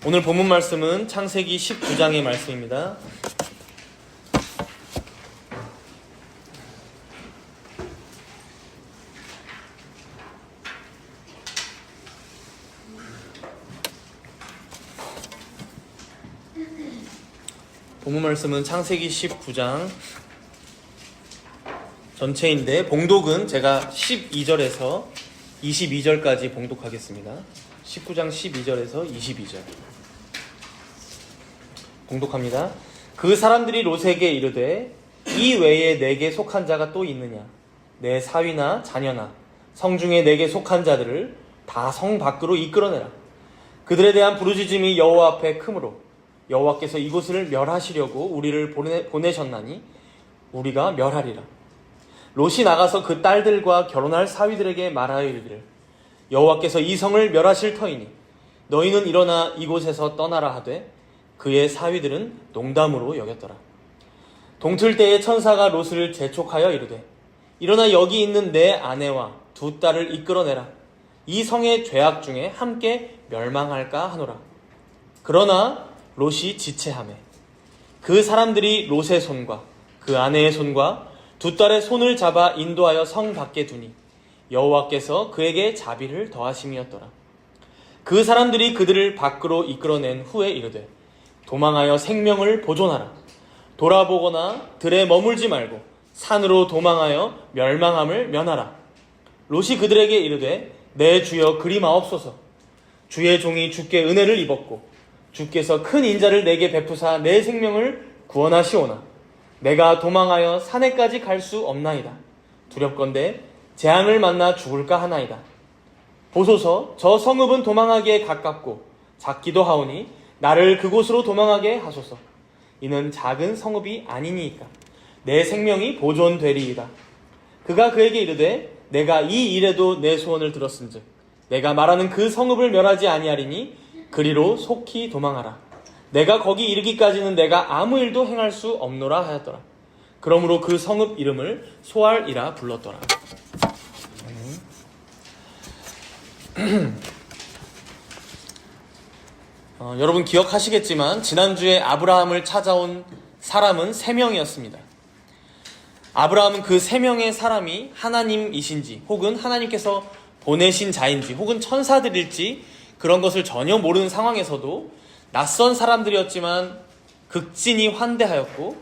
오늘 본문 말씀은 창세기 19장의 말씀입니다. 본문 말씀은 창세기 19장 전체인데 봉독은 제가 12절에서 22절까지 봉독하겠습니다. 19장 12절에서 22절 봉독합니다. 그 사람들이 롯에게 이르되 이 외에 내게 속한 자가 또 있느냐? 내 사위나 자녀나 성중에 내게 속한 자들을 다 성 밖으로 이끌어내라. 그들에 대한 부르짖음이 여호와 앞에 크므로 여호와께서 이곳을 멸하시려고 우리를 보내셨나니 우리가 멸하리라. 롯이 나가서 그 딸들과 결혼할 사위들에게 말하여 이르기를 여호와께서 이 성을 멸하실 터이니 너희는 일어나 이곳에서 떠나라 하되 그의 사위들은 농담으로 여겼더라. 동틀 때에 천사가 롯을 재촉하여 이르되 일어나 여기 있는 내 아내와 두 딸을 이끌어내라. 이 성의 죄악 중에 함께 멸망할까 하노라. 그러나 롯이 지체하매 그 사람들이 롯의 손과 그 아내의 손과 두 딸의 손을 잡아 인도하여 성 밖에 두니 여호와께서 그에게 자비를 더하심이었더라. 그 사람들이 그들을 밖으로 이끌어낸 후에 이르되 도망하여 생명을 보존하라. 돌아보거나 들에 머물지 말고 산으로 도망하여 멸망함을 면하라. 롯이 그들에게 이르되 내 주여 그리마옵소서. 주의 종이 주께 은혜를 입었고 주께서 큰 인자를 내게 베푸사 내 생명을 구원하시오나 내가 도망하여 산에까지 갈 수 없나이다. 두렵건대 재앙을 만나 죽을까 하나이다. 보소서, 저 성읍은 도망하기에 가깝고 작기도 하오니 나를 그곳으로 도망하게 하소서. 이는 작은 성읍이 아니니이까 내 생명이 보존되리이다. 그가 그에게 이르되 내가 이 일에도 내 소원을 들었은즉 내가 말하는 그 성읍을 멸하지 아니하리니 그리로 속히 도망하라. 내가 거기 이르기까지는 내가 아무 일도 행할 수 없노라 하였더라. 그러므로 그 성읍 이름을 소알이라 불렀더라. 여러분 기억하시겠지만 지난주에 아브라함을 찾아온 사람은 3명이었습니다. 아브라함은 그 3명의 사람이 하나님이신지 혹은 하나님께서 보내신 자인지 혹은 천사들일지 그런 것을 전혀 모르는 상황에서도 낯선 사람들이었지만 극진히 환대하였고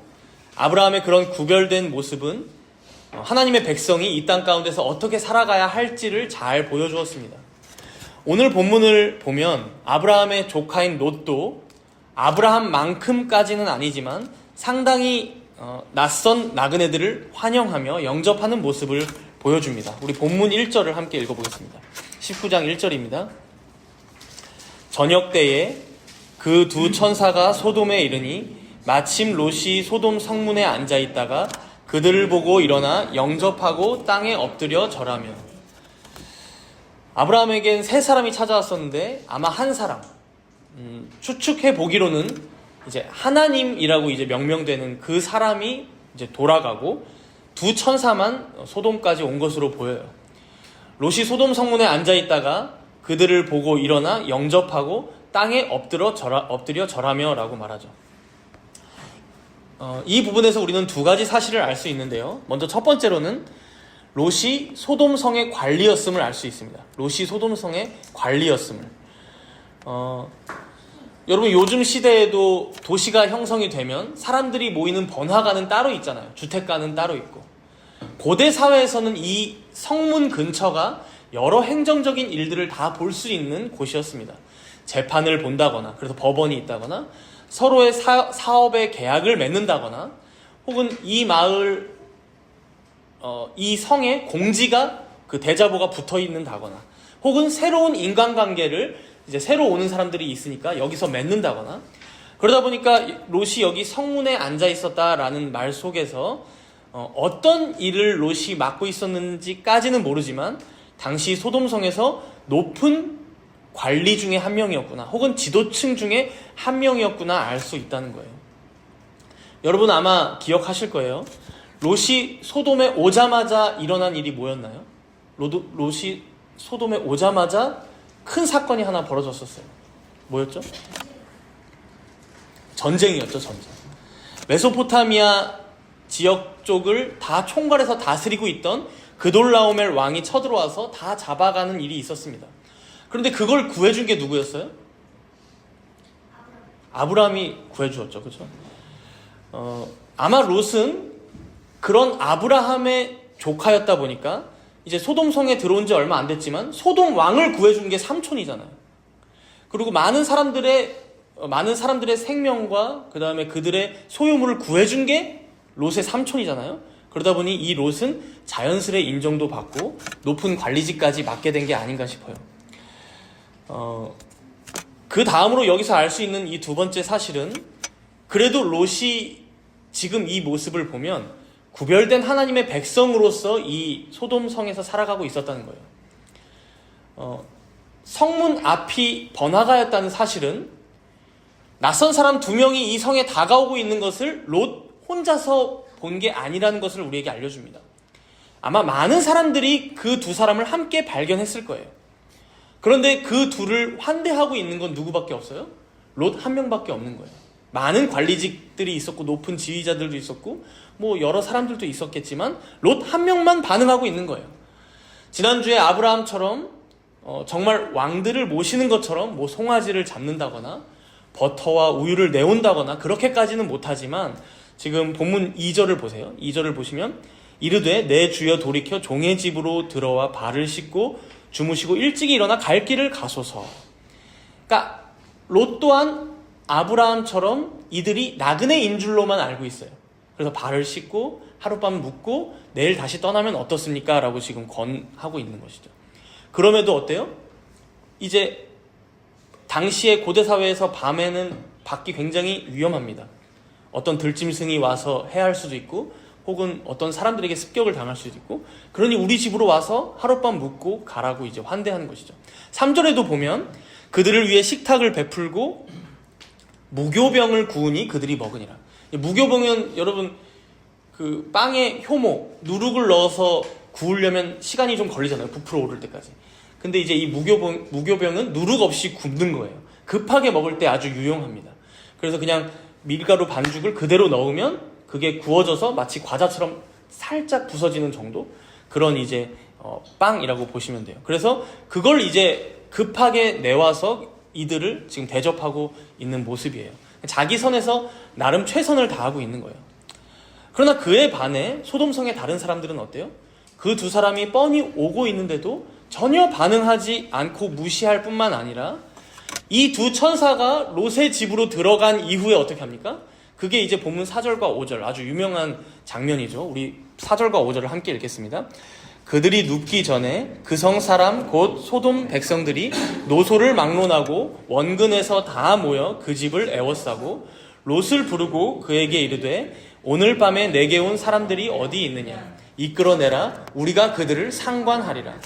아브라함의 그런 구별된 모습은 하나님의 백성이 이 땅 가운데서 어떻게 살아가야 할지를 잘 보여주었습니다. 오늘 본문을 보면 아브라함의 조카인 롯도 아브라함만큼까지는 아니지만 상당히 낯선 나그네들을 환영하며 영접하는 모습을 보여줍니다. 우리 본문 1절을 함께 읽어보겠습니다. 19장 1절입니다. 저녁 때에 그 두 천사가 소돔에 이르니 마침 롯이 소돔 성문에 앉아있다가 그들을 보고 일어나 영접하고 땅에 엎드려 절하며. 아브라함에겐 3사람이 찾아왔었는데 아마 한 사람, 추측해 보기로는 이제 하나님이라고 이제 명명되는 그 사람이 이제 돌아가고 두 천사만 소돔까지 온 것으로 보여요. 롯이 소돔 성문에 앉아있다가 그들을 보고 일어나 영접하고 땅에 엎드려 절하며 라고 말하죠. 이 부분에서 우리는 2가지 사실을 알 수 있는데요. 먼저 첫 번째로는 롯이 소돔성의 관리였음을 알 수 있습니다. 롯이 소돔성의 관리였음을. 여러분 요즘 시대에도 도시가 형성이 되면 사람들이 모이는 번화가는 따로 있잖아요. 주택가는 따로 있고. 고대 사회에서는 이 성문 근처가 여러 행정적인 일들을 다 볼 수 있는 곳이었습니다. 재판을 본다거나 그래서 법원이 있다거나 서로의 사업의 계약을 맺는다거나 혹은 이 마을 이 성에 공지가 그 대자보가 붙어 있는다거나 혹은 새로운 인간관계를 이제 새로 오는 사람들이 있으니까 여기서 맺는다거나 그러다 보니까 롯이 여기 성문에 앉아 있었다라는 말 속에서 어떤 일을 롯이 맡고 있었는지까지는 모르지만 당시 소돔성에서 높은 관리 중에 한 명이었구나 혹은 지도층 중에 한 명이었구나 알 수 있다는 거예요. 여러분 아마 기억하실 거예요. 롯이 소돔에 오자마자 일어난 일이 뭐였나요? 롯이 소돔에 오자마자 큰 사건이 하나 벌어졌었어요. 뭐였죠? 전쟁이었죠, 전쟁. 메소포타미아 지역 쪽을 다 총괄해서 다스리고 있던 그돌라오멜 왕이 쳐들어와서 다 잡아가는 일이 있었습니다. 그런데 그걸 구해준 게 누구였어요? 아브라함이 구해주었죠. 그렇죠? 아마 롯은 그런 아브라함의 조카였다 보니까 이제 소돔성에 들어온 지 얼마 안 됐지만 소돔 왕을 구해준 게 삼촌이잖아요. 그리고 많은 사람들의 생명과 그 다음에 그들의 소유물을 구해준 게 롯의 삼촌이잖아요. 그러다 보니 이 롯은 자연스레 인정도 받고 높은 관리직까지 맡게 된 게 아닌가 싶어요. 그 다음으로 여기서 알 수 있는 이 두 번째 사실은 그래도 롯이 지금 이 모습을 보면 구별된 하나님의 백성으로서 이 소돔성에서 살아가고 있었다는 거예요. 성문 앞이 번화가였다는 사실은 낯선 사람 2명이 이 성에 다가오고 있는 것을 롯 혼자서 본 게 아니라는 것을 우리에게 알려줍니다. 아마 많은 사람들이 그 두 사람을 함께 발견했을 거예요. 그런데 그 둘을 환대하고 있는 건 누구밖에 없어요? 롯 한 명밖에 없는 거예요. 많은 관리직들이 있었고 높은 지휘자들도 있었고 뭐 여러 사람들도 있었겠지만 롯 한 명만 반응하고 있는 거예요. 지난주에 아브라함처럼 정말 왕들을 모시는 것처럼 뭐 송아지를 잡는다거나 버터와 우유를 내온다거나 그렇게까지는 못하지만 지금 본문 2절을 보세요. 2절을 보시면 이르되 내 주여 돌이켜 종의 집으로 들어와 발을 씻고 주무시고 일찍이 일어나 갈 길을 가소서. 그러니까 롯 또한 아브라함처럼 이들이 나그네인 줄로만 알고 있어요. 그래서 발을 씻고 하룻밤 묵고 내일 다시 떠나면 어떻습니까? 라고 지금 권하고 있는 것이죠. 그럼에도 어때요? 이제 당시의 고대사회에서 밤에는 밖이 굉장히 위험합니다. 어떤 들짐승이 와서 해할 수도 있고 혹은 어떤 사람들에게 습격을 당할 수도 있고 그러니 우리 집으로 와서 하룻밤 묵고 가라고 이제 환대하는 것이죠. 3절에도 보면 그들을 위해 식탁을 베풀고 무교병을 구우니 그들이 먹으니라. 무교병은 여러분 그 빵에 효모, 누룩을 넣어서 구우려면 시간이 좀 걸리잖아요. 부풀어 오를 때까지. 근데 이제 이 무교병은 누룩 없이 굽는 거예요. 급하게 먹을 때 아주 유용합니다. 그래서 그냥 밀가루 반죽을 그대로 넣으면 그게 구워져서 마치 과자처럼 살짝 부서지는 정도? 그런 이제 빵이라고 보시면 돼요. 그래서 그걸 이제 급하게 내와서 이들을 지금 대접하고 있는 모습이에요. 자기 선에서 나름 최선을 다하고 있는 거예요. 그러나 그에 반해 소돔성의 다른 사람들은 어때요? 그 두 사람이 뻔히 오고 있는데도 전혀 반응하지 않고 무시할 뿐만 아니라 이 두 천사가 롯의 집으로 들어간 이후에 어떻게 합니까? 그게 이제 본문 4절과 5절 아주 유명한 장면이죠. 우리 4절과 5절을 함께 읽겠습니다. 그들이 눕기 전에 그 성 사람 곧 소돔 백성들이 노소를 막론하고 원근에서 다 모여 그 집을 애워싸고 롯을 부르고 그에게 이르되 오늘 밤에 내게 온 사람들이 어디 있느냐 이끌어내라 우리가 그들을 상관하리라.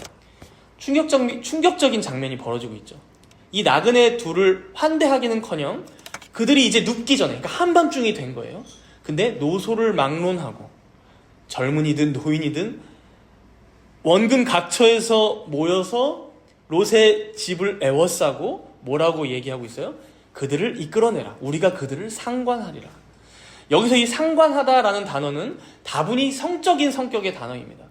충격적인 장면이 벌어지고 있죠. 이 나그네 둘을 환대하기는커녕 그들이 이제 눕기 전에 그러니까 한밤중이 된 거예요. 근데 노소를 막론하고 젊은이든 노인이든 원근 각처에서 모여서 롯의 집을 애워싸고 뭐라고 얘기하고 있어요? 그들을 이끌어내라. 우리가 그들을 상관하리라. 여기서 이 상관하다라는 단어는 다분히 성적인 성격의 단어입니다.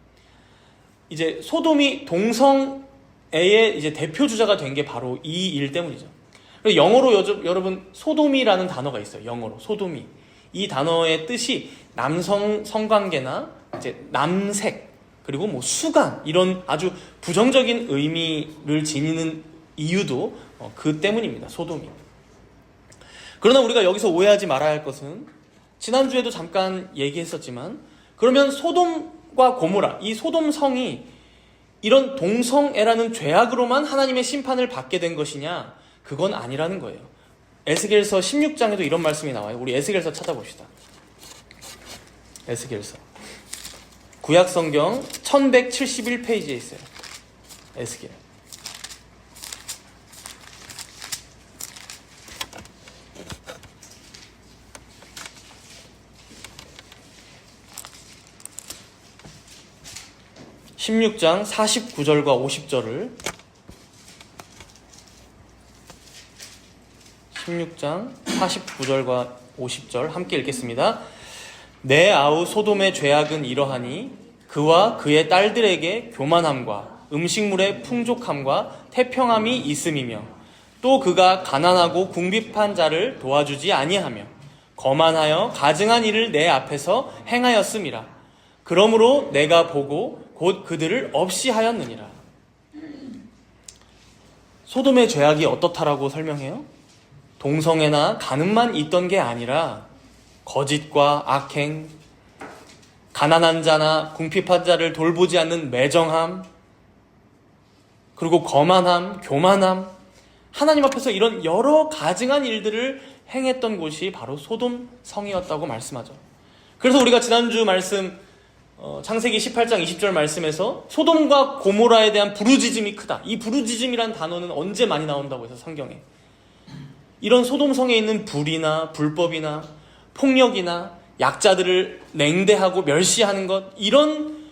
이제 소돔이 동성애의 이제 대표 주자가 된 게 바로 이 일 때문이죠. 영어로 여러분 소돔이라는 단어가 있어요. 영어로 소돔이. 이 단어의 뜻이 남성 성관계나 이제 남색 그리고 뭐 수간 이런 아주 부정적인 의미를 지니는 이유도 그 때문입니다. 소돔이. 그러나 우리가 여기서 오해하지 말아야 할 것은 지난주에도 잠깐 얘기했었지만 그러면 소돔과 고모라 이 소돔 성이 이런 동성애라는 죄악으로만 하나님의 심판을 받게 된 것이냐? 그건 아니라는 거예요. 에스겔서 16장에도 이런 말씀이 나와요. 우리 에스겔서 찾아봅시다. 에스겔서 구약성경 1171페이지에 있어요. 에스겔 16장 49절과 50절을 16장 49절과 50절 함께 읽겠습니다. 내 아우 소돔의 죄악은 이러하니 그와 그의 딸들에게 교만함과 음식물의 풍족함과 태평함이 있음이며 또 그가 가난하고 궁핍한 자를 도와주지 아니하며 거만하여 가증한 일을 내 앞에서 행하였음이라. 그러므로 내가 보고 곧 그들을 없이 하였느니라. 소돔의 죄악이 어떻다라고 설명해요? 동성애나 간음만 있던 게 아니라 거짓과 악행, 가난한 자나 궁핍한 자를 돌보지 않는 매정함, 그리고 거만함, 교만함, 하나님 앞에서 이런 여러 가증한 일들을 행했던 곳이 바로 소돔 성이었다고 말씀하죠. 그래서 우리가 지난주 말씀 창세기 18장 20절 말씀에서 소돔과 고모라에 대한 부르짖음이 크다. 이 부르짖음이란 단어는 언제 많이 나온다고 해서 성경에. 이런 소돔 성에 있는 불이나 불법이나 폭력이나 약자들을 냉대하고 멸시하는 것, 이런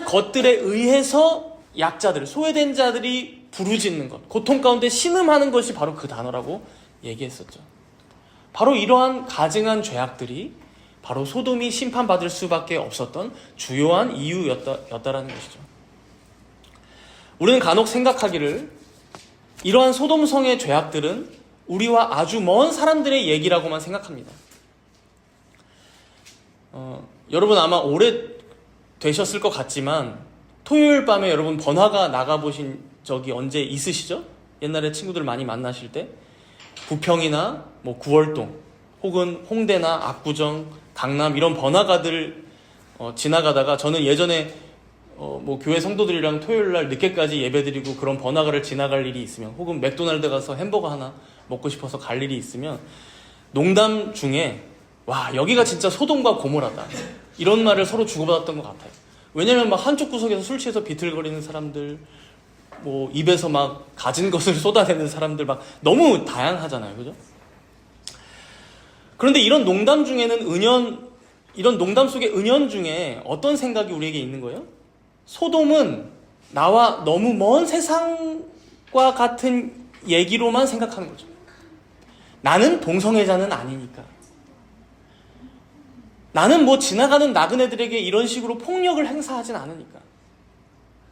것들에 의해서 약자들, 소외된 자들이 부르짖는 것, 고통 가운데 신음하는 것이 바로 그 단어라고 얘기했었죠. 바로 이러한 가증한 죄악들이 바로 소돔이 심판받을 수밖에 없었던 주요한 이유였다라는 것이죠. 우리는 간혹 생각하기를 이러한 소돔성의 죄악들은 우리와 아주 먼 사람들의 얘기라고만 생각합니다. 여러분 아마 오래 되셨을 것 같지만 토요일 밤에 여러분 번화가 나가보신 적이 언제 있으시죠? 옛날에 친구들 많이 만나실 때 부평이나 뭐 구월동 혹은 홍대나 압구정, 강남 이런 번화가들 지나가다가 저는 예전에 뭐 교회 성도들이랑 토요일날 늦게까지 예배드리고 그런 번화가를 지나갈 일이 있으면 혹은 맥도날드 가서 햄버거 하나 먹고 싶어서 갈 일이 있으면 농담 중에 와 여기가 진짜 소돔과 고모라다 이런 말을 서로 주고받았던 것 같아요. 왜냐면 막 한쪽 구석에서 술 취해서 비틀거리는 사람들, 뭐 입에서 막 가진 것을 쏟아내는 사람들 막 너무 다양하잖아요, 그죠? 그런데 이런 농담 중에는 이런 농담 속의 은연 중에 어떤 생각이 우리에게 있는 거예요? 소돔은 나와 너무 먼 세상과 같은 얘기로만 생각하는 거죠. 나는 동성애자는 아니니까. 나는 뭐 지나가는 나그네들에게 이런 식으로 폭력을 행사하진 않으니까.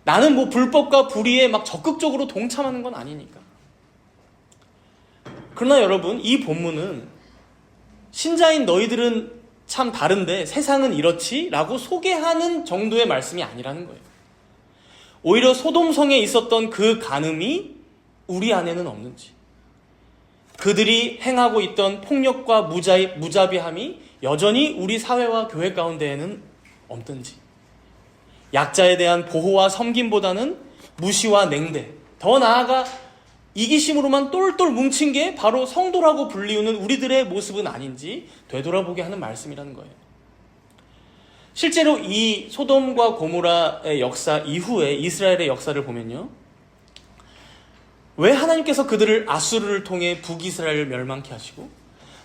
나는 뭐 불법과 불의에 막 적극적으로 동참하는 건 아니니까. 그러나 여러분, 이 본문은 신자인 너희들은 참 다른데 세상은 이렇지? 라고 소개하는 정도의 말씀이 아니라는 거예요. 오히려 소돔성에 있었던 그 간음이 우리 안에는 없는지, 그들이 행하고 있던 폭력과 무자비함이 여전히 우리 사회와 교회 가운데에는 없든지, 약자에 대한 보호와 섬김보다는 무시와 냉대, 더 나아가 이기심으로만 똘똘 뭉친 게 바로 성도라고 불리우는 우리들의 모습은 아닌지 되돌아보게 하는 말씀이라는 거예요. 실제로 이 소돔과 고모라의 역사 이후에 이스라엘의 역사를 보면요, 왜 하나님께서 그들을 아수르를 통해 북이스라엘을 멸망케 하시고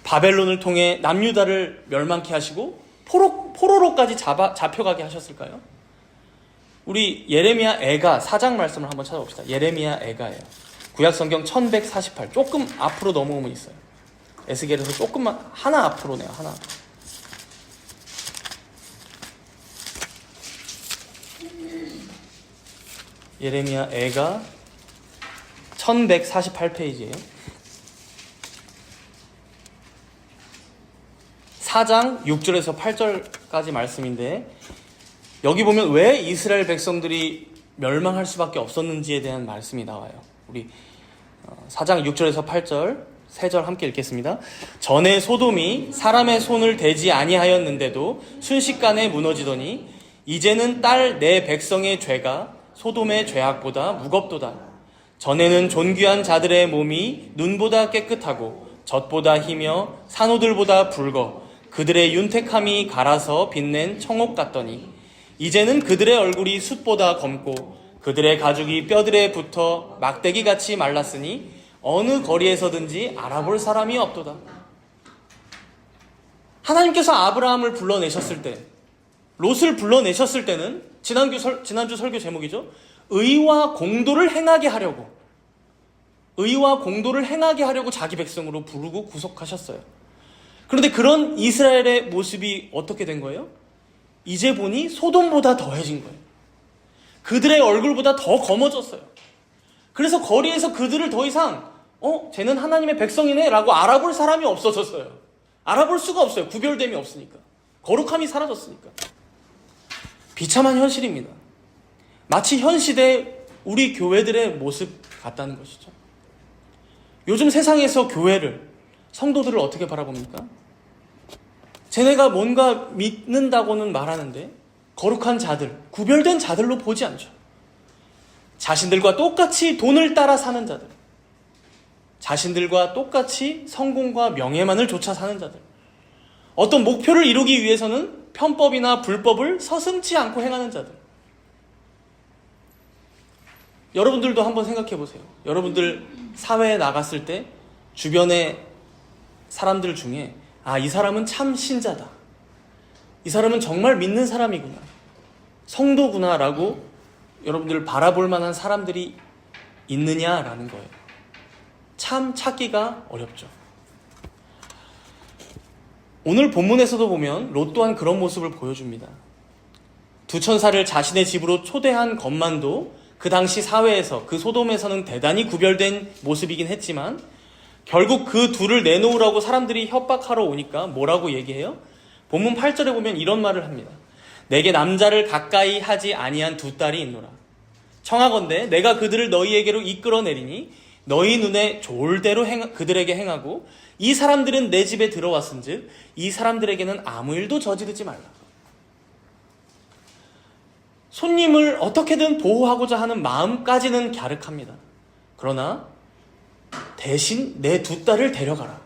바벨론을 통해 남유다를 멸망케 하시고 포로로까지 잡혀가게 하셨을까요? 우리 예레미야 애가 4장 말씀을 한번 찾아봅시다. 예레미야 애가예요. 구약성경 1148, 조금 앞으로 넘어오면 있어요. 에스겔에서 조금만 하나 앞으로네요. 하나 앞으로. 예레미야 애가 1148페이지예요. 4장 6절에서 8절까지 말씀인데, 여기 보면 왜 이스라엘 백성들이 멸망할 수밖에 없었는지에 대한 말씀이 나와요. 우리 4장 6절에서 8절 3절 함께 읽겠습니다. 전에 소돔이 사람의 손을 대지 아니하였는데도 순식간에 무너지더니 이제는 딸 내 백성의 죄가 소돔의 죄악보다 무겁도다. 전에는 존귀한 자들의 몸이 눈보다 깨끗하고 젖보다 희며 산호들보다 붉어 그들의 윤택함이 갈아서 빛낸 청옥 같더니 이제는 그들의 얼굴이 숯보다 검고 그들의 가죽이 뼈들에 붙어 막대기같이 말랐으니 어느 거리에서든지 알아볼 사람이 없도다. 하나님께서 아브라함을 불러내셨을 때, 롯을 불러내셨을 때는 지난주 설교 제목이죠. 의와 공도를 행하게 하려고, 의와 공도를 행하게 하려고 자기 백성으로 부르고 구속하셨어요. 그런데 그런 이스라엘의 모습이 어떻게 된 거예요? 이제 보니 소돔보다 더해진 거예요. 그들의 얼굴보다 더 검어졌어요. 그래서 거리에서 그들을 더 이상 쟤는 하나님의 백성이네 라고 알아볼 사람이 없어졌어요. 알아볼 수가 없어요. 구별됨이 없으니까. 거룩함이 사라졌으니까. 비참한 현실입니다. 마치 현 시대 우리 교회들의 모습 같다는 것이죠. 요즘 세상에서 교회를, 성도들을 어떻게 바라봅니까? 쟤네가 뭔가 믿는다고는 말하는데 거룩한 자들, 구별된 자들로 보지 않죠. 자신들과 똑같이 돈을 따라 사는 자들, 자신들과 똑같이 성공과 명예만을 좇아 사는 자들, 어떤 목표를 이루기 위해서는 편법이나 불법을 서슴지 않고 행하는 자들. 여러분들도 한번 생각해 보세요. 여러분들 사회에 나갔을 때 주변의 사람들 중에 이 사람은 참 신자다, 이 사람은 정말 믿는 사람이구나, 성도구나 라고 여러분들 바라볼 만한 사람들이 있느냐라는 거예요. 참 찾기가 어렵죠. 오늘 본문에서도 보면 롯 또한 그런 모습을 보여줍니다. 두 천사를 자신의 집으로 초대한 것만도 그 당시 사회에서, 그 소돔에서는 대단히 구별된 모습이긴 했지만 결국 그 둘을 내놓으라고 사람들이 협박하러 오니까 뭐라고 얘기해요? 본문 8절에 보면 이런 말을 합니다. 내게 남자를 가까이 하지 아니한 두 딸이 있노라. 청하건대 내가 그들을 너희에게로 이끌어내리니 너희 눈에 좋을 대로 그들에게 행하고 이 사람들은 내 집에 들어왔은즉 이 사람들에게는 아무 일도 저지르지 말라. 손님을 어떻게든 보호하고자 하는 마음까지는 갸륵합니다. 그러나 대신 내 두 딸을 데려가라.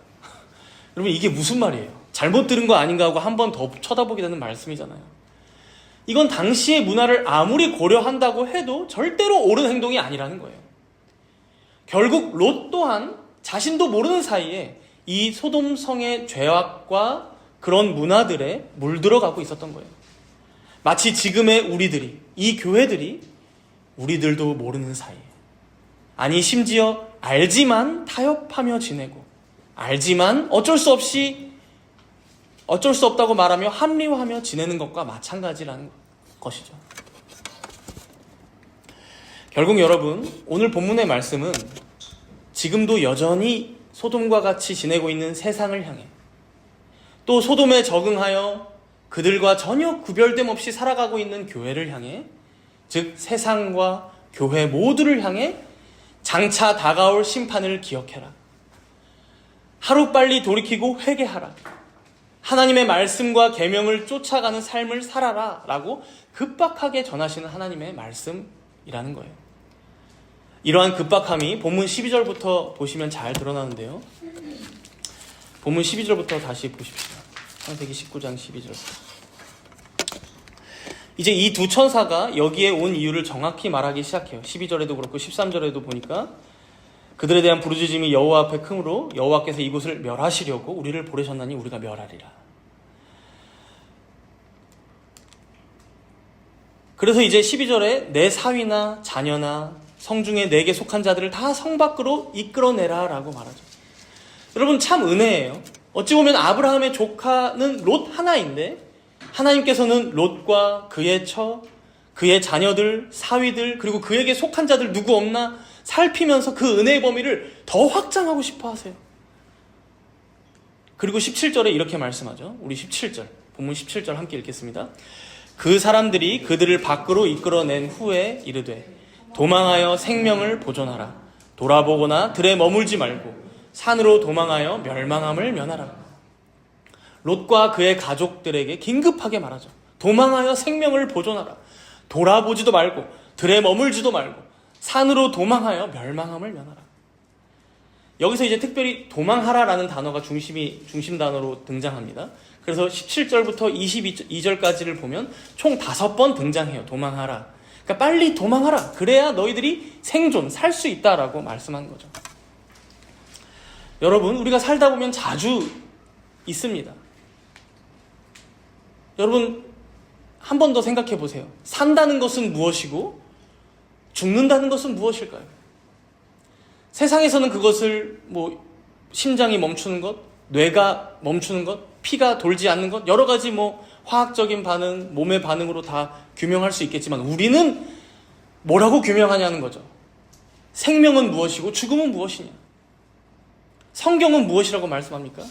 여러분, 이게 무슨 말이에요? 잘못 들은 거 아닌가 하고 한 번 더 쳐다보게 되는 말씀이잖아요. 이건 당시의 문화를 아무리 고려한다고 해도 절대로 옳은 행동이 아니라는 거예요. 결국 롯 또한 자신도 모르는 사이에 이 소돔성의 죄악과 그런 문화들에 물들어가고 있었던 거예요. 마치 지금의 우리들이, 이 교회들이 우리들도 모르는 사이에, 아니 심지어 알지만 타협하며 지내고, 알지만 어쩔 수 없다고 말하며 합리화하며 지내는 것과 마찬가지라는 것이죠. 결국 여러분, 오늘 본문의 말씀은 지금도 여전히 소돔과 같이 지내고 있는 세상을 향해, 또 소돔에 적응하여 그들과 전혀 구별됨 없이 살아가고 있는 교회를 향해, 즉 세상과 교회 모두를 향해 장차 다가올 심판을 기억해라. 하루빨리 돌이키고 회개하라. 하나님의 말씀과 계명을 쫓아가는 삶을 살아라 라고 급박하게 전하시는 하나님의 말씀이라는 거예요. 이러한 급박함이 본문 12절부터 보시면 잘 드러나는데요. 본문 12절부터 다시 보십시오. 창세기 19장 12절부터. 이제 이 두 천사가 여기에 온 이유를 정확히 말하기 시작해요. 12절에도 그렇고 13절에도 보니까 그들에 대한 부르짖음이 여호와 앞에 크므로 여호와께서 이곳을 멸하시려고 우리를 보내셨나니 우리가 멸하리라. 그래서 이제 12절에 내 사위나 자녀나 성중에 내게 속한 자들을 다 성 밖으로 이끌어내라 라고 말하죠. 여러분, 참 은혜예요. 어찌 보면 아브라함의 조카는 롯 하나인데 하나님께서는 롯과 그의 처, 그의 자녀들, 사위들, 그리고 그에게 속한 자들 누구 없나 살피면서 그 은혜의 범위를 더 확장하고 싶어 하세요. 그리고 17절에 이렇게 말씀하죠. 우리 17절, 본문 17절 함께 읽겠습니다. 그 사람들이 그들을 밖으로 이끌어낸 후에 이르되 도망하여 생명을 보존하라. 돌아보거나 들에 머물지 말고 산으로 도망하여 멸망함을 면하라. 롯과 그의 가족들에게 긴급하게 말하죠. 도망하여 생명을 보존하라. 돌아보지도 말고 들에 머물지도 말고 산으로 도망하여 멸망함을 면하라. 여기서 이제 특별히 도망하라라는 단어가 중심 단어로 등장합니다. 그래서 17절부터 22절까지를 보면 총 5번 등장해요. 도망하라. 그러니까 빨리 도망하라. 그래야 너희들이 생존, 살 수 있다라고 말씀한 거죠. 여러분, 우리가 살다 보면 자주 있습니다. 여러분, 한 번 더 생각해 보세요. 산다는 것은 무엇이고 죽는다는 것은 무엇일까요? 세상에서는 그것을 심장이 멈추는 것, 뇌가 멈추는 것, 피가 돌지 않는 것, 여러 가지 화학적인 반응, 몸의 반응으로 다 규명할 수 있겠지만 우리는 뭐라고 규명하냐는 거죠. 생명은 무엇이고 죽음은 무엇이냐? 성경은 무엇이라고 말씀합니까?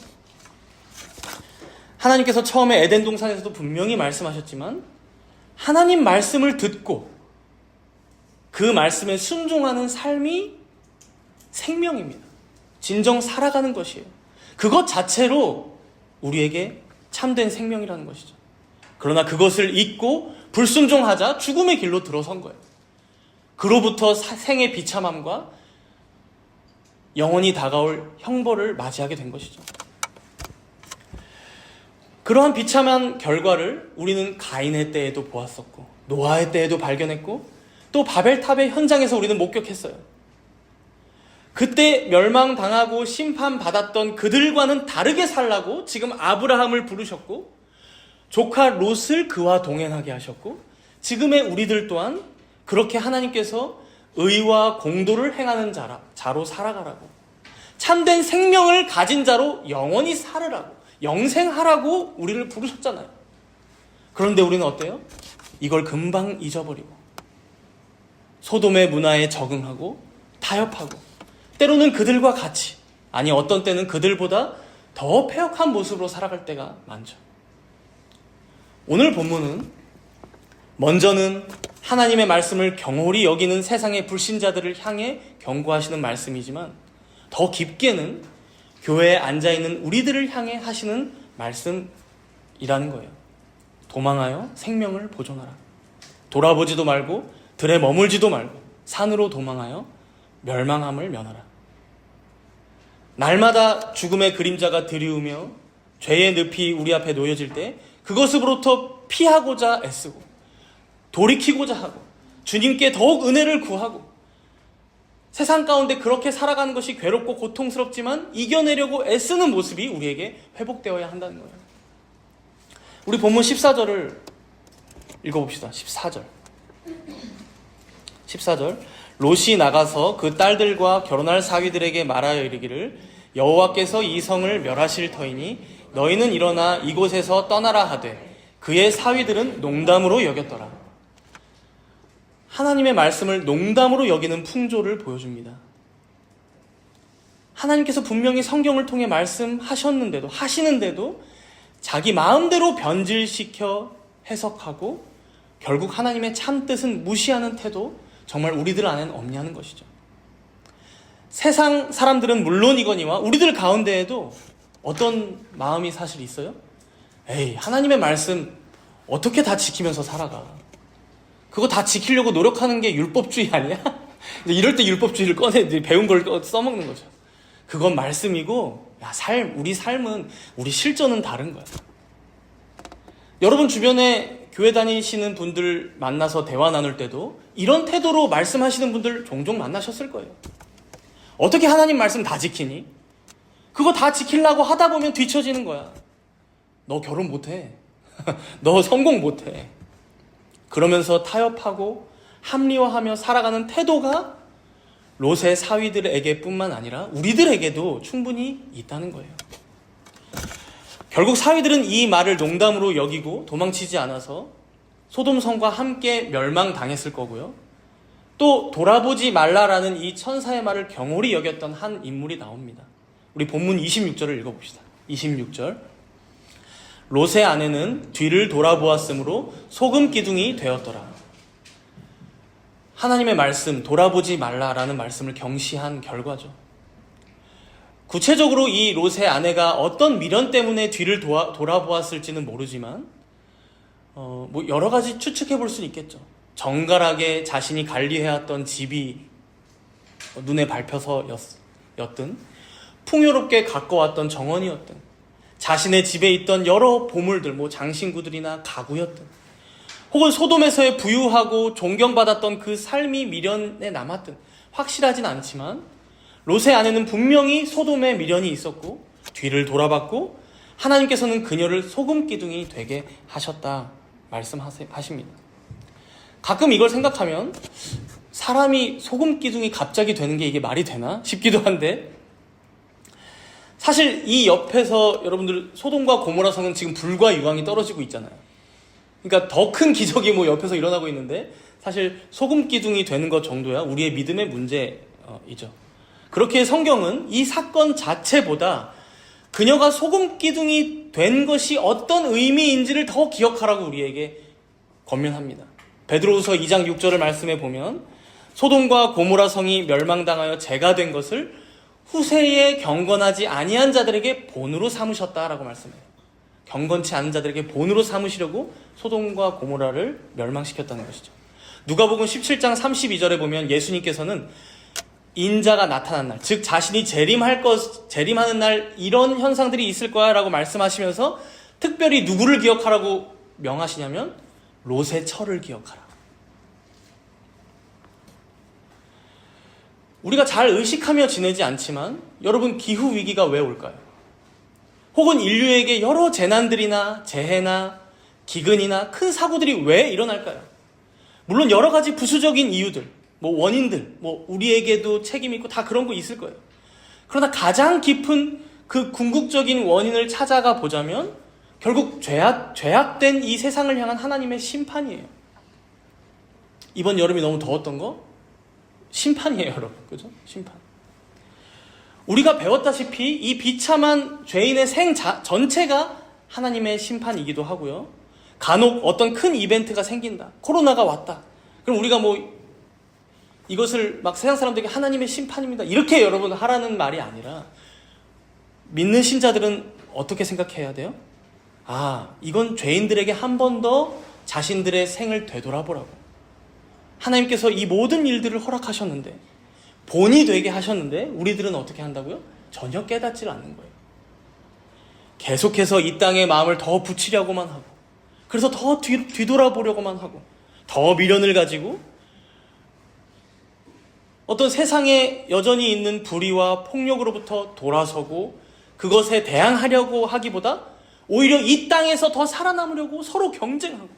하나님께서 처음에 에덴 동산에서도 분명히 말씀하셨지만 하나님 말씀을 듣고 그 말씀에 순종하는 삶이 생명입니다. 진정 살아가는 것이에요. 그것 자체로 우리에게 참된 생명이라는 것이죠. 그러나 그것을 잊고 불순종하자 죽음의 길로 들어선 거예요. 그로부터 생의 비참함과 영원히 다가올 형벌을 맞이하게 된 것이죠. 그러한 비참한 결과를 우리는 가인의 때에도 보았었고 노아의 때에도 발견했고 또 바벨탑의 현장에서 우리는 목격했어요. 그때 멸망당하고 심판받았던 그들과는 다르게 살라고 지금 아브라함을 부르셨고 조카 롯을 그와 동행하게 하셨고 지금의 우리들 또한 그렇게 하나님께서 의와 공도를 행하는 자로 살아가라고, 참된 생명을 가진 자로 영원히 살으라고, 영생하라고 우리를 부르셨잖아요. 그런데 우리는 어때요? 이걸 금방 잊어버리고 소돔의 문화에 적응하고 타협하고 때로는 그들과 같이, 아니 어떤 때는 그들보다 더 패역한 모습으로 살아갈 때가 많죠. 오늘 본문은 먼저는 하나님의 말씀을 경홀히 여기는 세상의 불신자들을 향해 경고하시는 말씀이지만 더 깊게는 교회에 앉아있는 우리들을 향해 하시는 말씀이라는 거예요. 도망하여 생명을 보존하라. 돌아보지도 말고 들에 머물지도 말고 산으로 도망하여 멸망함을 면하라. 날마다 죽음의 그림자가 드리우며 죄의 늪이 우리 앞에 놓여질 때 그것으로부터 피하고자 애쓰고 돌이키고자 하고 주님께 더욱 은혜를 구하고 세상 가운데 그렇게 살아가는 것이 괴롭고 고통스럽지만 이겨내려고 애쓰는 모습이 우리에게 회복되어야 한다는 거예요. 우리 본문 14절을 읽어봅시다. 14절 롯이 나가서 그 딸들과 결혼할 사위들에게 말하여 이르기를 여호와께서 이 성을 멸하실 터이니 너희는 일어나 이곳에서 떠나라 하되 그의 사위들은 농담으로 여겼더라. 하나님의 말씀을 농담으로 여기는 풍조를 보여줍니다. 하나님께서 분명히 성경을 통해 말씀하셨는데도 하시는데도 자기 마음대로 변질시켜 해석하고 결국 하나님의 참뜻은 무시하는 태도, 정말 우리들 안에는 없냐는 것이죠. 세상 사람들은 물론이거니와 우리들 가운데에도 어떤 마음이 사실 있어요? 에이, 하나님의 말씀 어떻게 다 지키면서 살아가? 그거 다 지키려고 노력하는 게 율법주의 아니야? 이럴 때 율법주의를 꺼내 배운 걸 써먹는 거죠. 그건 말씀이고 우리 삶은, 우리 실전은 다른 거야. 여러분 주변에 교회 다니시는 분들 만나서 대화 나눌 때도 이런 태도로 말씀하시는 분들 종종 만나셨을 거예요. 어떻게 하나님 말씀 다 지키니? 그거 다 지키려고 하다 보면 뒤처지는 거야. 너 결혼 못해. 너 성공 못해. 그러면서 타협하고 합리화하며 살아가는 태도가 롯의 사위들에게 뿐만 아니라 우리들에게도 충분히 있다는 거예요. 결국 사위들은 이 말을 농담으로 여기고 도망치지 않아서 소돔성과 함께 멸망당했을 거고요. 또 돌아보지 말라라는 이 천사의 말을 경홀히 여겼던 한 인물이 나옵니다. 우리 본문 26절을 읽어봅시다. 26절 롯의 아내는 뒤를 돌아보았으므로 소금 기둥이 되었더라. 하나님의 말씀, 돌아보지 말라라는 말씀을 경시한 결과죠. 구체적으로 이 롯의 아내가 어떤 미련 때문에 뒤를 돌아보았을지는 모르지만 여러 가지 추측해 볼 수는 있겠죠. 정갈하게 자신이 관리해왔던 집이 눈에 밟혀서였든 풍요롭게 가꿔왔던 정원이었든 자신의 집에 있던 여러 보물들, 장신구들이나 가구였든 혹은 소돔에서의 부유하고 존경받았던 그 삶이 미련에 남았든 확실하진 않지만 롯의 아내는 분명히 소돔에 미련이 있었고 뒤를 돌아봤고 하나님께서는 그녀를 소금 기둥이 되게 하셨다 말씀하십니다. 가끔 이걸 생각하면 사람이 소금 기둥이 갑자기 되는 게 이게 말이 되나 싶기도 한데, 사실 이 옆에서 여러분들 소돔과 고모라 성은 지금 불과 유황이 떨어지고 있잖아요. 그러니까 더 큰 기적이 뭐 옆에서 일어나고 있는데, 사실 소금 기둥이 되는 것 정도야 우리의 믿음의 문제이죠. 그렇게 성경은 이 사건 자체보다 그녀가 소금 기둥이 된 것이 어떤 의미인지를 더 기억하라고 우리에게 권면합니다. 베드로후서 2장 6절을 말씀해 보면, 소돔과 고모라 성이 멸망당하여 죄가 된 것을 후세에 경건하지 아니한 자들에게 본으로 삼으셨다라고 말씀해요. 경건치 않은 자들에게 본으로 삼으시려고 소돔과 고모라를 멸망시켰다는 것이죠. 누가복음 17장 32절에 보면 예수님께서는 인자가 나타난 날, 즉 자신이 재림하는 날 이런 현상들이 있을 거야 라고 말씀하시면서 특별히 누구를 기억하라고 명하시냐면 롯의 처를 기억하라. 우리가 잘 의식하며 지내지 않지만 여러분, 기후 위기가 왜 올까요? 혹은 인류에게 여러 재난들이나 재해나 기근이나 큰 사고들이 왜 일어날까요? 물론 여러 가지 부수적인 이유들, 원인들, 우리에게도 책임 있고 다 그런 거 있을 거예요. 그러나 가장 깊은 그 궁극적인 원인을 찾아가 보자면 결국 죄악된 이 세상을 향한 하나님의 심판이에요. 이번 여름이 너무 더웠던 거? 심판이에요, 여러분. 그죠? 심판. 우리가 배웠다시피 이 비참한 죄인의 생 전체가 하나님의 심판이기도 하고요. 간혹 어떤 큰 이벤트가 생긴다. 코로나가 왔다. 그럼 우리가 이것을 막 세상 사람들에게 하나님의 심판입니다, 이렇게 여러분 하라는 말이 아니라, 믿는 신자들은 어떻게 생각해야 돼요? 이건 죄인들에게 한 번 더 자신들의 생을 되돌아보라고. 하나님께서 이 모든 일들을 허락하셨는데, 본이 되게 하셨는데 우리들은 어떻게 한다고요? 전혀 깨닫질 않는 거예요. 계속해서 이 땅에 마음을 더 붙이려고만 하고, 그래서 더 뒤돌아보려고만 하고, 더 미련을 가지고 어떤 세상에 여전히 있는 불의와 폭력으로부터 돌아서고 그것에 대항하려고 하기보다 오히려 이 땅에서 더 살아남으려고 서로 경쟁하고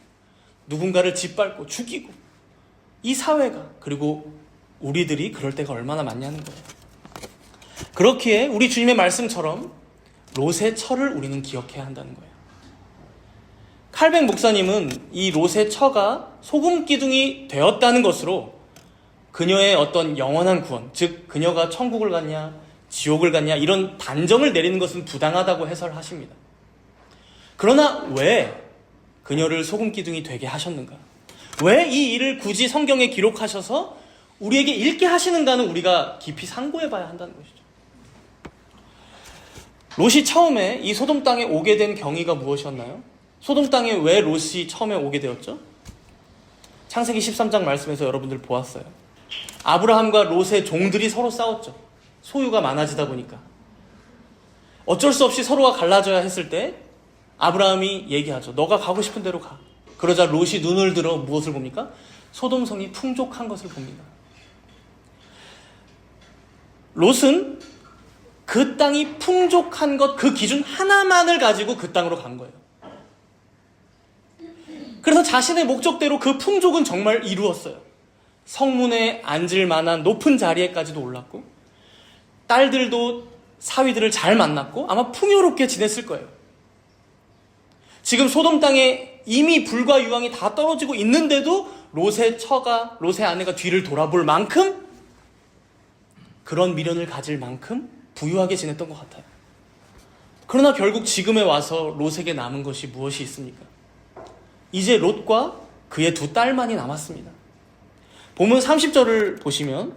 누군가를 짓밟고 죽이고, 이 사회가, 그리고 우리들이 그럴 때가 얼마나 많냐는 거예요. 그렇기에 우리 주님의 말씀처럼 롯의 처를 우리는 기억해야 한다는 거예요. 칼뱅 목사님은 이 롯의 처가 소금 기둥이 되었다는 것으로 그녀의 어떤 영원한 구원, 즉 그녀가 천국을 갔냐 지옥을 갔냐 이런 단정을 내리는 것은 부당하다고 해설하십니다. 그러나 왜 그녀를 소금 기둥이 되게 하셨는가? 왜 이 일을 굳이 성경에 기록하셔서 우리에게 읽게 하시는가는 우리가 깊이 상고해 봐야 한다는 것이죠. 롯이 처음에 이 소돔 땅에 오게 된 경위가 무엇이었나요? 소돔 땅에 왜 롯이 처음에 오게 되었죠? 창세기 13장 말씀에서 여러분들 보았어요. 아브라함과 롯의 종들이 서로 싸웠죠. 소유가 많아지다 보니까. 어쩔 수 없이 서로가 갈라져야 했을 때 아브라함이 얘기하죠. 너가 가고 싶은 대로 가. 그러자 롯이 눈을 들어 무엇을 봅니까? 소돔성이 풍족한 것을 봅니다. 롯은 그 땅이 풍족한 것, 그 기준 하나만을 가지고 그 땅으로 간 거예요. 그래서 자신의 목적대로 그 풍족은 정말 이루었어요. 성문에 앉을 만한 높은 자리에까지도 올랐고, 딸들도 사위들을 잘 만났고 아마 풍요롭게 지냈을 거예요. 지금 소돔 땅에 이미 불과 유황이 다 떨어지고 있는데도 롯의 아내가 뒤를 돌아볼 만큼, 그런 미련을 가질 만큼 부유하게 지냈던 것 같아요. 그러나 결국 지금에 와서 롯에게 남은 것이 무엇이 있습니까? 이제 롯과 그의 두 딸만이 남았습니다. 본문 30절을 보시면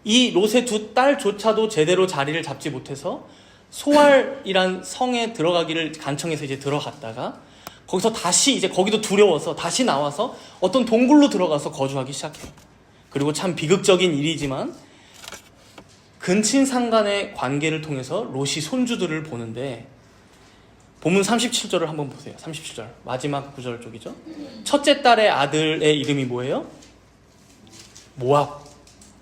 이 롯의 두 딸조차도 제대로 자리를 잡지 못해서 소알이란 성에 들어가기를 간청해서 이제 들어갔다가 거기서 다시 이제 거기도 두려워서 다시 나와서 어떤 동굴로 들어가서 거주하기 시작해요. 그리고 참 비극적인 일이지만 근친상간의 관계를 통해서 롯이 손주들을 보는데, 본문 37절을 한번 보세요. 37절 마지막 구절 쪽이죠. 첫째 딸의 아들의 이름이 뭐예요? 모압.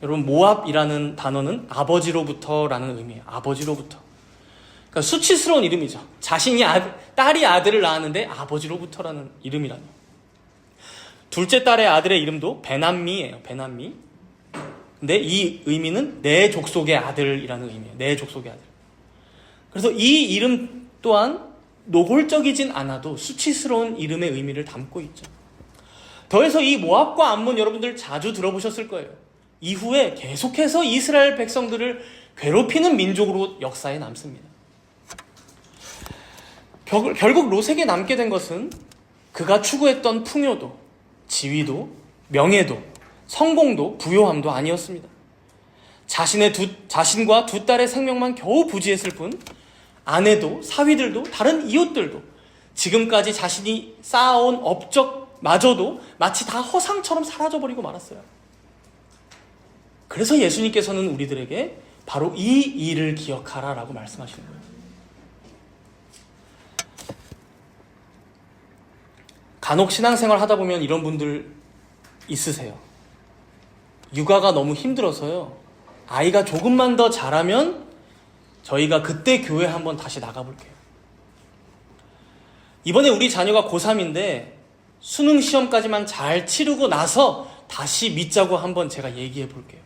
여러분, 모압이라는 단어는 아버지로부터라는 의미예요. 아버지로부터. 그러니까 수치스러운 이름이죠. 자신이 딸이 아들을 낳았는데 아버지로부터라는 이름이라뇨. 둘째 딸의 아들의 이름도 베남미예요. 베남미. 근데 이 의미는 내 족속의 아들이라는 의미예요. 내 족속의 아들. 그래서 이 이름 또한 노골적이진 않아도 수치스러운 이름의 의미를 담고 있죠. 더해서 이 모압과 암몬 여러분들 자주 들어보셨을 거예요. 이후에 계속해서 이스라엘 백성들을 괴롭히는 민족으로 역사에 남습니다. 결국 롯에게 남게 된 것은 그가 추구했던 풍요도, 지위도, 명예도, 성공도, 부요함도 아니었습니다. 자신과 두 딸의 생명만 겨우 부지했을 뿐 아내도, 사위들도, 다른 이웃들도 지금까지 자신이 쌓아온 업적마저도 마치 다 허상처럼 사라져버리고 말았어요. 그래서 예수님께서는 우리들에게 바로 이 일을 기억하라 라고 말씀하시는 거예요. 간혹 신앙생활 하다 보면 이런 분들 있으세요. 육아가 너무 힘들어서요. 아이가 조금만 더 자라면 저희가 그때 교회 한번 다시 나가볼게요. 이번에 우리 자녀가 고3인데 수능 시험까지만 잘 치르고 나서 다시 믿자고 한번 제가 얘기해 볼게요.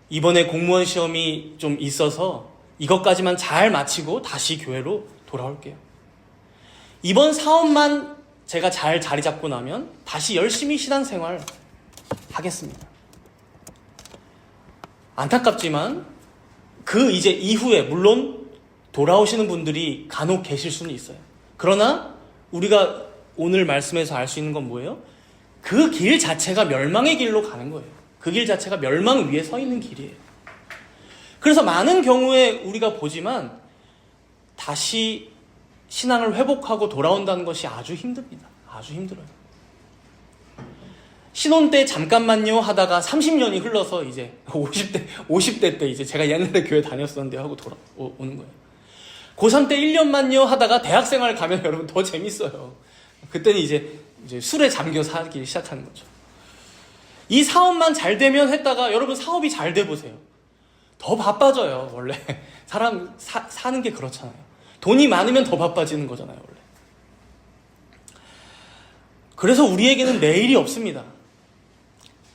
이번에 공무원 시험이 좀 있어서 이것까지만 잘 마치고 다시 교회로 돌아올게요. 이번 사업만 제가 잘 자리 잡고 나면 다시 열심히 신앙생활 하겠습니다. 안타깝지만 그 이제 이후에 물론 돌아오시는 분들이 간혹 계실 수는 있어요. 그러나 우리가 오늘 말씀에서 알 수 있는 건 뭐예요? 그 길 자체가 멸망의 길로 가는 거예요. 그 길 자체가 멸망 위에 서 있는 길이에요. 그래서 많은 경우에 우리가 보지만 다시 신앙을 회복하고 돌아온다는 것이 아주 힘듭니다. 아주 힘들어요. 신혼 때 잠깐만요 하다가 30년이 흘러서 이제 50대 때 이제 제가 옛날에 교회 다녔었는데 하고 돌아오는 거예요. 고3 때 1년만요 하다가 대학생활 가면 여러분 더 재밌어요. 그때는 이제 술에 잠겨 살기 시작하는 거죠. 이 사업만 잘 되면 했다가 여러분 사업이 잘 돼 보세요. 더 바빠져요. 원래 사람 사는 게 그렇잖아요. 돈이 많으면 더 바빠지는 거잖아요. 원래. 그래서 우리에게는 내일이 없습니다.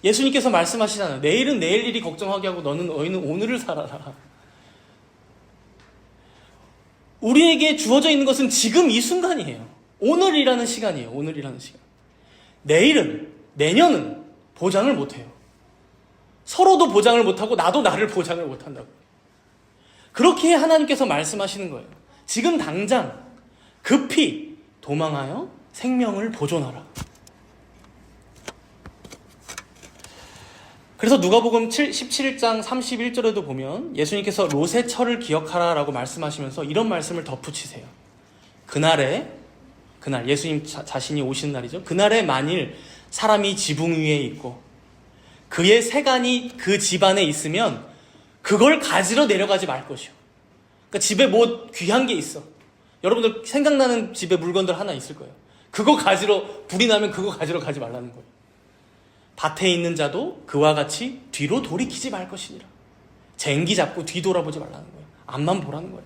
예수님께서 말씀하시잖아요. 내일은 내일 일이 걱정하게 하고 너희는 오늘을 살아라. 우리에게 주어져 있는 것은 지금 이 순간이에요. 오늘이라는 시간이에요. 오늘이라는 시간. 내일은, 내년은 보장을 못해요. 서로도 보장을 못하고 나도 나를 보장을 못한다고. 그렇게 하나님께서 말씀하시는 거예요. 지금 당장 급히 도망하여 생명을 보존하라. 그래서 누가복음 17장 31절에도 보면 예수님께서 롯의 철을 기억하라라고 말씀하시면서 이런 말씀을 덧붙이세요. 그날 예수님 자신이 오시는 날이죠. 그날에 만일 사람이 지붕 위에 있고 그의 세간이 그 집안에 있으면 그걸 가지러 내려가지 말 것이요. 그러니까 집에 뭐 귀한 게 있어. 여러분들 생각나는 집에 물건들 하나 있을 거예요. 그거 가지러 불이 나면 그거 가지러 가지 말라는 거예요. 밭에 있는 자도 그와 같이 뒤로 돌이키지 말 것이니라. 쟁기 잡고 뒤돌아보지 말라는 거예요. 앞만 보라는 거예요.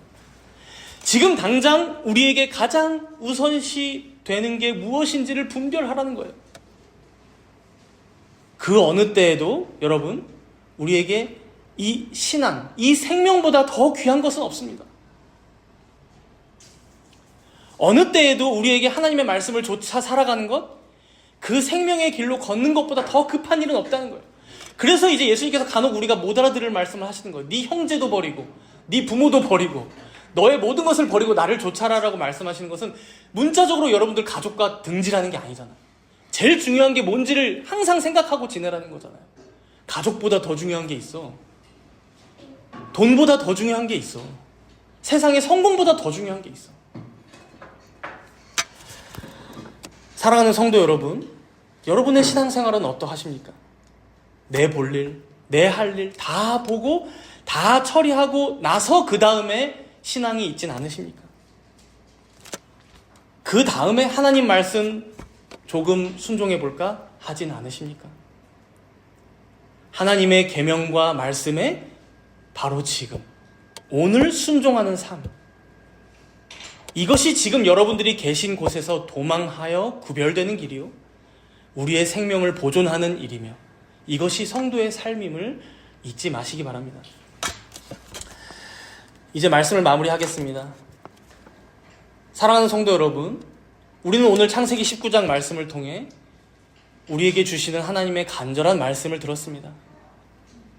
지금 당장 우리에게 가장 우선시 되는 게 무엇인지를 분별하라는 거예요. 그 어느 때에도 여러분 우리에게 이 신앙, 이 생명보다 더 귀한 것은 없습니다. 어느 때에도 우리에게 하나님의 말씀을 쫓아 살아가는 것, 그 생명의 길로 걷는 것보다 더 급한 일은 없다는 거예요. 그래서 이제 예수님께서 간혹 우리가 못 알아들을 말씀을 하시는 거예요. 네 형제도 버리고 네 부모도 버리고 너의 모든 것을 버리고 나를 쫓아라라고 말씀하시는 것은 문자적으로 여러분들 가족과 등지라는 게 아니잖아요. 제일 중요한 게 뭔지를 항상 생각하고 지내라는 거잖아요. 가족보다 더 중요한 게 있어. 돈보다 더 중요한 게 있어. 세상에 성공보다 더 중요한 게 있어. 사랑하는 성도 여러분, 여러분의 신앙생활은 어떠하십니까? 내 볼 일, 내 할 일 다 보고 다 처리하고 나서 그 다음에 신앙이 있진 않으십니까? 그 다음에 하나님 말씀 조금 순종해 볼까 하진 않으십니까? 하나님의 계명과 말씀에 바로 지금 오늘 순종하는 삶, 이것이 지금 여러분들이 계신 곳에서 도망하여 구별되는 길이요, 우리의 생명을 보존하는 일이며 이것이 성도의 삶임을 잊지 마시기 바랍니다. 이제 말씀을 마무리하겠습니다. 사랑하는 성도 여러분, 우리는 오늘 창세기 19장 말씀을 통해 우리에게 주시는 하나님의 간절한 말씀을 들었습니다.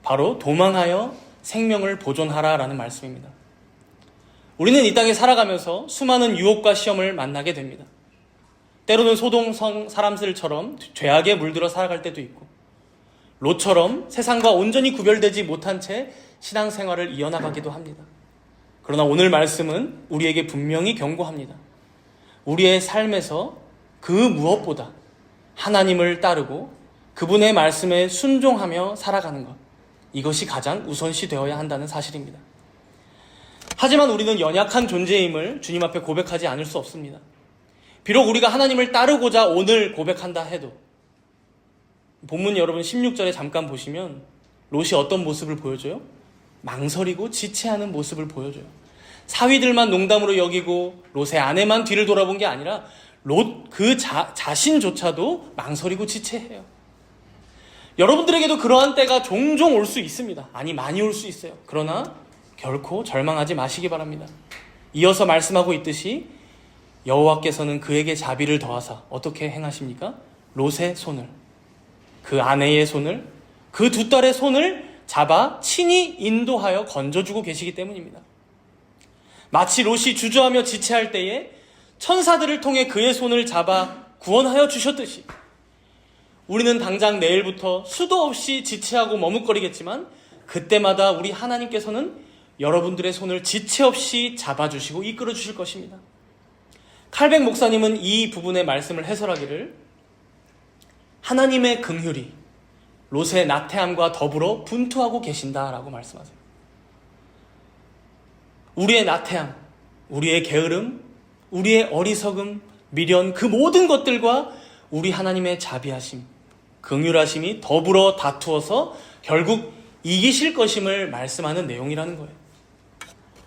바로 도망하여 생명을 보존하라 라는 말씀입니다. 우리는 이 땅에 살아가면서 수많은 유혹과 시험을 만나게 됩니다. 때로는 소돔성 사람들처럼 죄악에 물들어 살아갈 때도 있고, 롯처럼 세상과 온전히 구별되지 못한 채 신앙생활을 이어나가기도 합니다. 그러나 오늘 말씀은 우리에게 분명히 경고합니다. 우리의 삶에서 그 무엇보다 하나님을 따르고 그분의 말씀에 순종하며 살아가는 것, 이것이 가장 우선시 되어야 한다는 사실입니다. 하지만 우리는 연약한 존재임을 주님 앞에 고백하지 않을 수 없습니다. 비록 우리가 하나님을 따르고자 오늘 고백한다 해도, 본문 여러분 16절에 잠깐 보시면 롯이 어떤 모습을 보여줘요? 망설이고 지체하는 모습을 보여줘요. 사위들만 농담으로 여기고 롯의 아내만 뒤를 돌아본 게 아니라 롯 그 자신조차도 망설이고 지체해요. 여러분들에게도 그러한 때가 종종 올 수 있습니다. 아니, 많이 올 수 있어요. 그러나 결코 절망하지 마시기 바랍니다. 이어서 말씀하고 있듯이 여호와께서는 그에게 자비를 더하사 어떻게 행하십니까? 롯의 손을, 그 아내의 손을, 그 두 딸의 손을 잡아 친히 인도하여 건져주고 계시기 때문입니다. 마치 롯이 주저하며 지체할 때에 천사들을 통해 그의 손을 잡아 구원하여 주셨듯이 우리는 당장 내일부터 수도 없이 지체하고 머뭇거리겠지만 그때마다 우리 하나님께서는 여러분들의 손을 지체 없이 잡아주시고 이끌어 주실 것입니다. 칼백 목사님은 이 부분의 말씀을 해설하기를 하나님의 긍휼이 롯의 나태함과 더불어 분투하고 계신다라고 말씀하세요. 우리의 나태함, 우리의 게으름, 우리의 어리석음, 미련, 그 모든 것들과 우리 하나님의 자비하심, 긍휼하심이 더불어 다투어서 결국 이기실 것임을 말씀하는 내용이라는 거예요.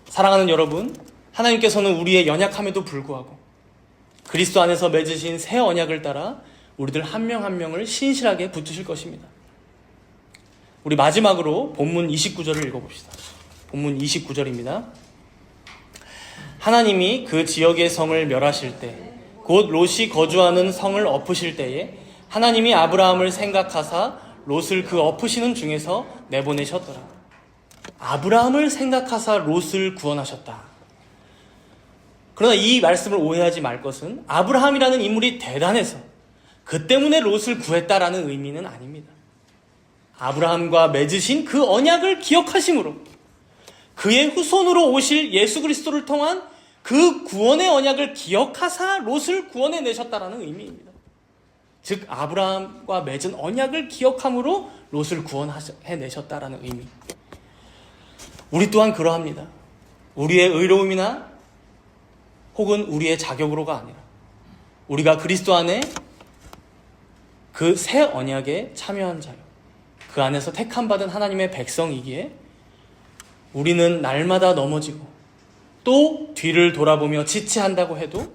사랑하는 여러분, 하나님께서는 우리의 연약함에도 불구하고 그리스도 안에서 맺으신 새 언약을 따라 우리들 한 명 한 명을 신실하게 붙드실 것입니다. 우리 마지막으로 본문 29절을 읽어봅시다. 본문 29절입니다. 하나님이 그 지역의 성을 멸하실 때, 곧 롯이 거주하는 성을 엎으실 때에 하나님이 아브라함을 생각하사 롯을 그 엎으시는 중에서 내보내셨더라. 아브라함을 생각하사 롯을 구원하셨다. 그러나 이 말씀을 오해하지 말 것은 아브라함이라는 인물이 대단해서 그 때문에 롯을 구했다라는 의미는 아닙니다. 아브라함과 맺으신 그 언약을 기억하심으로 그의 후손으로 오실 예수 그리스도를 통한 그 구원의 언약을 기억하사 롯을 구원해 내셨다라는 의미입니다. 즉 아브라함과 맺은 언약을 기억함으로 롯을 구원해 내셨다라는 의미. 우리 또한 그러합니다. 우리의 의로움이나 혹은 우리의 자격으로가 아니라 우리가 그리스도 안에 그 새 언약에 참여한 자요, 그 안에서 택함받은 하나님의 백성이기에 우리는 날마다 넘어지고 또 뒤를 돌아보며 지체한다고 해도,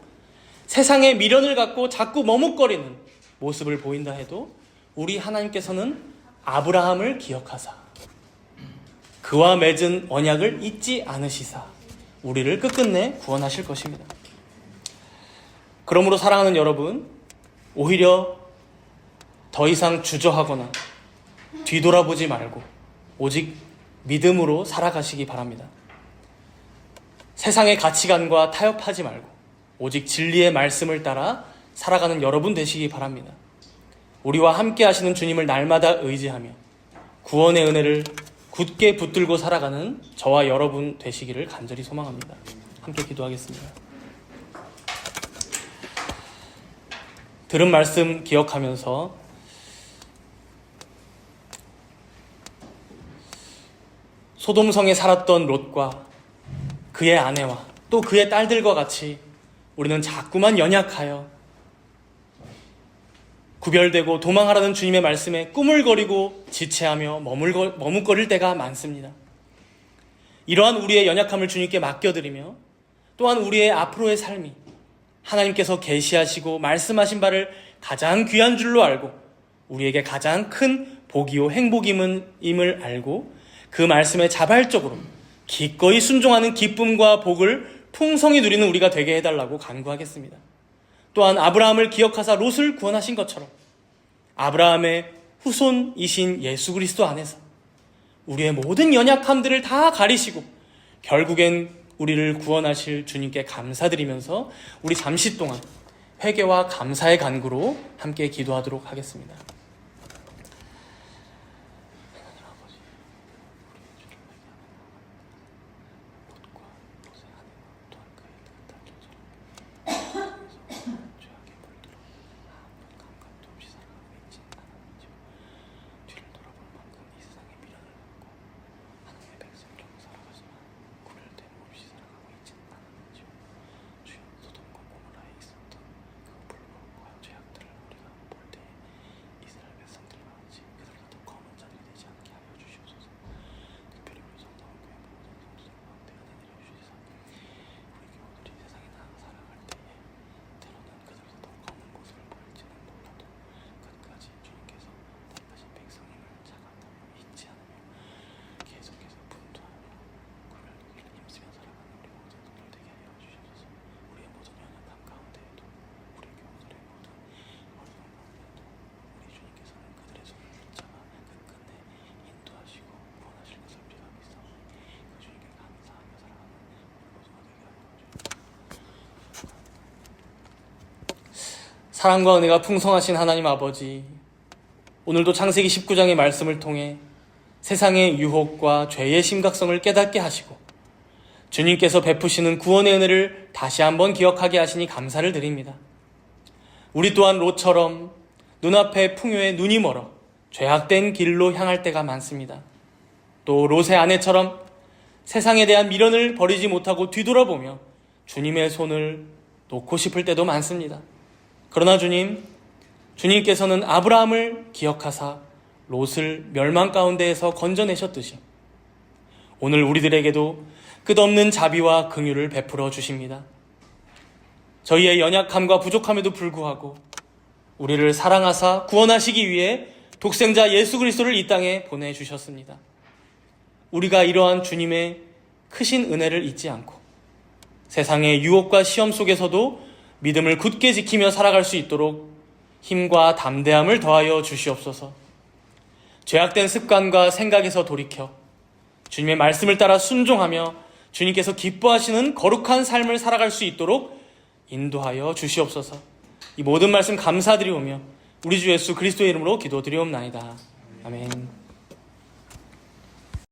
세상의 미련을 갖고 자꾸 머뭇거리는 모습을 보인다 해도 우리 하나님께서는 아브라함을 기억하사 그와 맺은 언약을 잊지 않으시사 우리를 끝끝내 구원하실 것입니다. 그러므로 사랑하는 여러분, 오히려 더 이상 주저하거나 뒤돌아보지 말고 오직 믿음으로 살아가시기 바랍니다. 세상의 가치관과 타협하지 말고 오직 진리의 말씀을 따라 살아가는 여러분 되시기 바랍니다. 우리와 함께 하시는 주님을 날마다 의지하며 구원의 은혜를 굳게 붙들고 살아가는 저와 여러분 되시기를 간절히 소망합니다. 함께 기도하겠습니다. 들은 말씀 기억하면서 소돔성에 살았던 롯과 그의 아내와 또 그의 딸들과 같이 우리는 자꾸만 연약하여 구별되고 도망하라는 주님의 말씀에 꾸물거리고 지체하며 머뭇거릴 때가 많습니다. 이러한 우리의 연약함을 주님께 맡겨드리며 또한 우리의 앞으로의 삶이 하나님께서 계시하시고 말씀하신 바를 가장 귀한 줄로 알고 우리에게 가장 큰 복이요 행복임을 알고 그 말씀에 자발적으로 기꺼이 순종하는 기쁨과 복을 풍성히 누리는 우리가 되게 해달라고 간구하겠습니다. 또한 아브라함을 기억하사 롯을 구원하신 것처럼 아브라함의 후손이신 예수 그리스도 안에서 우리의 모든 연약함들을 다 가리시고 결국엔 우리를 구원하실 주님께 감사드리면서 우리 잠시 동안 회개와 감사의 간구로 함께 기도하도록 하겠습니다. 사랑과 은혜가 풍성하신 하나님 아버지, 오늘도 창세기 19장의 말씀을 통해 세상의 유혹과 죄의 심각성을 깨닫게 하시고 주님께서 베푸시는 구원의 은혜를 다시 한번 기억하게 하시니 감사를 드립니다. 우리 또한 롯처럼 눈앞에 풍요에 눈이 멀어 죄악된 길로 향할 때가 많습니다. 또 롯의 아내처럼 세상에 대한 미련을 버리지 못하고 뒤돌아보며 주님의 손을 놓고 싶을 때도 많습니다. 그러나 주님께서는 아브라함을 기억하사 롯을 멸망 가운데에서 건져내셨듯이 오늘 우리들에게도 끝없는 자비와 긍휼을 베풀어 주십니다. 저희의 연약함과 부족함에도 불구하고 우리를 사랑하사 구원하시기 위해 독생자 예수 그리스도를 이 땅에 보내주셨습니다. 우리가 이러한 주님의 크신 은혜를 잊지 않고 세상의 유혹과 시험 속에서도 믿음을 굳게 지키며 살아갈 수 있도록 힘과 담대함을 더하여 주시옵소서. 죄악된 습관과 생각에서 돌이켜 주님의 말씀을 따라 순종하며 주님께서 기뻐하시는 거룩한 삶을 살아갈 수 있도록 인도하여 주시옵소서. 이 모든 말씀 감사드리오며 우리 주 예수 그리스도의 이름으로 기도드리옵나이다. 아멘.